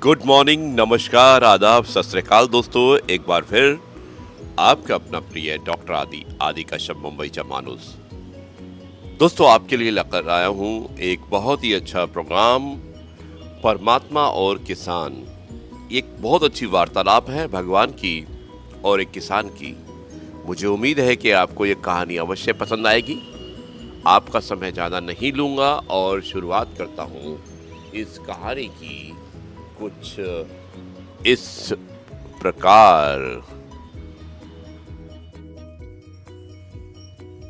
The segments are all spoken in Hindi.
गुड मॉर्निंग, नमस्कार, आदाब, सत श्री अकाल दोस्तों। एक बार फिर आपका अपना प्रिय डॉक्टर आदि कश्यप मुंबई चा मानुस दोस्तों आपके लिए लेकर आया हूँ एक बहुत ही अच्छा प्रोग्राम परमात्मा और किसान। एक बहुत अच्छी वार्तालाप है भगवान की और एक किसान की। मुझे उम्मीद है कि आपको ये कहानी अवश्य पसंद आएगी। आपका समय ज़्यादा नहीं लूँगा और शुरुआत करता हूँ इस कहानी की कुछ इस प्रकार।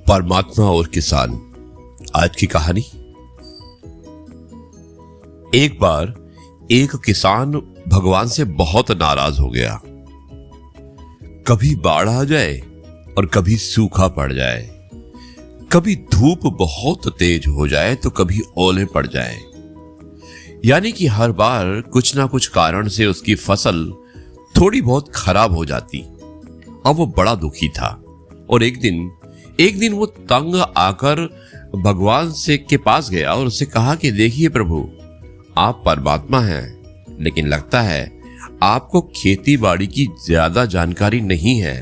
परमात्मा और किसान, आज की कहानी। एक बार एक किसान भगवान से बहुत नाराज हो गया। कभी बाढ़ आ जाए और कभी सूखा पड़ जाए, कभी धूप बहुत तेज हो जाए तो कभी ओले पड़ जाए। यानी कि हर बार कुछ ना कुछ कारण से उसकी फसल थोड़ी बहुत खराब हो जाती। अब वो बड़ा दुखी था और एक दिन वो तंग आकर भगवान से के पास गया और उससे कहा कि देखिए प्रभु, आप परमात्मा हैं, लेकिन लगता है आपको खेती बाड़ी की ज्यादा जानकारी नहीं है।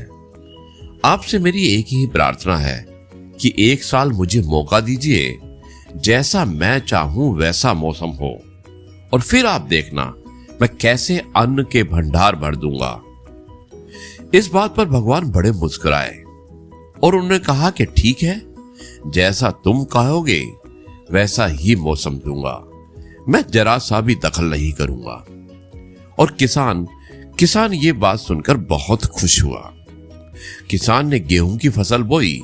आपसे मेरी एक ही प्रार्थना है कि एक साल मुझे मौका दीजिए, जैसा मैं चाहूं वैसा मौसम हो, और फिर आप देखना मैं कैसे अन्न के भंडार भर दूंगा। इस बात पर भगवान बड़े मुस्कुराए और उन्होंने कहा कि ठीक है, जैसा तुम कहोगे वैसा ही मौसम दूंगा, मैं जरा सा भी दखल नहीं करूंगा। और किसान ये बात सुनकर बहुत खुश हुआ। किसान ने गेहूं की फसल बोई।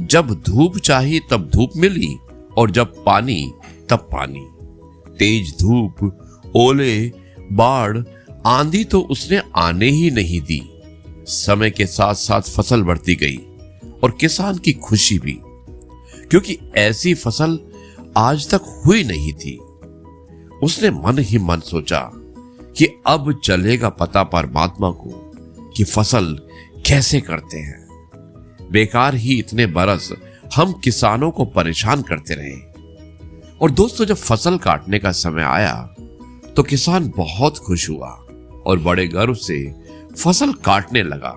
जब धूप चाहिए तब धूप मिली और जब पानी तब पानी। तेज धूप, ओले, बाढ़, आंधी तो उसने आने ही नहीं दी। समय के साथ साथ फसल बढ़ती गई और किसान की खुशी भी, क्योंकि ऐसी फसल आज तक हुई नहीं थी। उसने मन ही मन सोचा कि अब चलेगा पता परमात्मा को कि फसल कैसे करते हैं। बेकार ही इतने बरस हम किसानों को परेशान करते रहे। और दोस्तों, जब फसल काटने का समय आया तो किसान बहुत खुश हुआ और बड़े गर्व से फसल काटने लगा।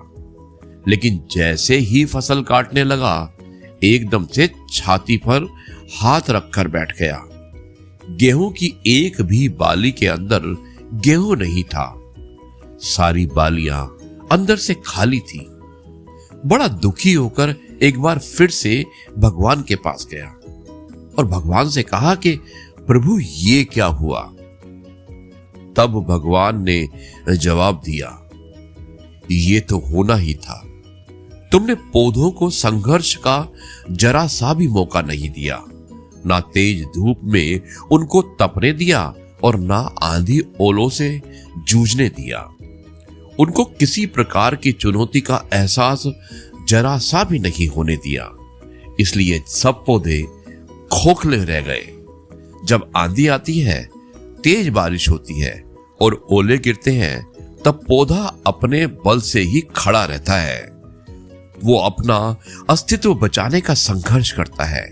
लेकिन जैसे ही फसल काटने लगा, एकदम से छाती पर हाथ रखकर बैठ गया। गेहूं की एक भी बाली के अंदर गेहूं नहीं था। सारी बालियां अंदर से खाली थी। बड़ा दुखी होकर एक बार फिर से भगवान के पास गया और भगवान से कहा कि प्रभु, ये क्या हुआ। तब भगवान ने जवाब दिया, ये तो होना ही था। तुमने पौधों को संघर्ष का जरा सा भी मौका नहीं दिया। ना तेज धूप में उनको तपने दिया और ना आंधी ओलों से जूझने दिया। उनको किसी प्रकार की चुनौती का एहसास जरा सा भी नहीं होने दिया। इसलिए सब पौधे खोखले रह गए। जब आंधी आती है, तेज बारिश होती है और ओले गिरते हैं, तब पौधा अपने बल से ही खड़ा रहता है। वो अपना अस्तित्व बचाने का संघर्ष करता है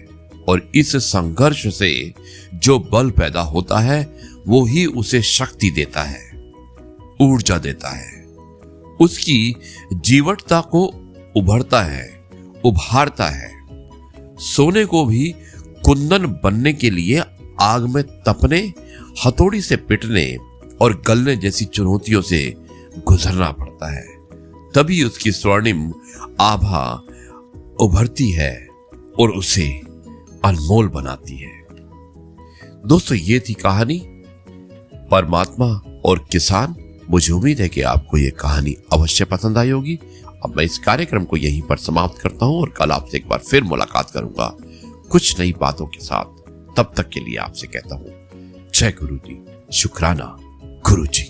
और इस संघर्ष से जो बल पैदा होता है वो ही उसे शक्ति देता है, ऊर्जा देता है, उसकी जीवटता को उभारता है। सोने को भी कुंदन बनने के लिए आग में तपने, हथौड़ी से पिटने और गलने जैसी चुनौतियों से गुजरना पड़ता है। तभी उसकी स्वर्णिम आभा उभरती है और उसे अनमोल बनाती है। दोस्तों, ये थी कहानी परमात्मा और किसान। मुझे उम्मीद है कि आपको ये कहानी अवश्य पसंद आई होगी। अब मैं इस कार्यक्रम को यहीं पर समाप्त करता हूं और कल आपसे एक बार फिर मुलाकात करूंगा कुछ नई बातों के साथ। तब तक के लिए आपसे कहता हूं जय गुरु जी, शुक्राना गुरु जी।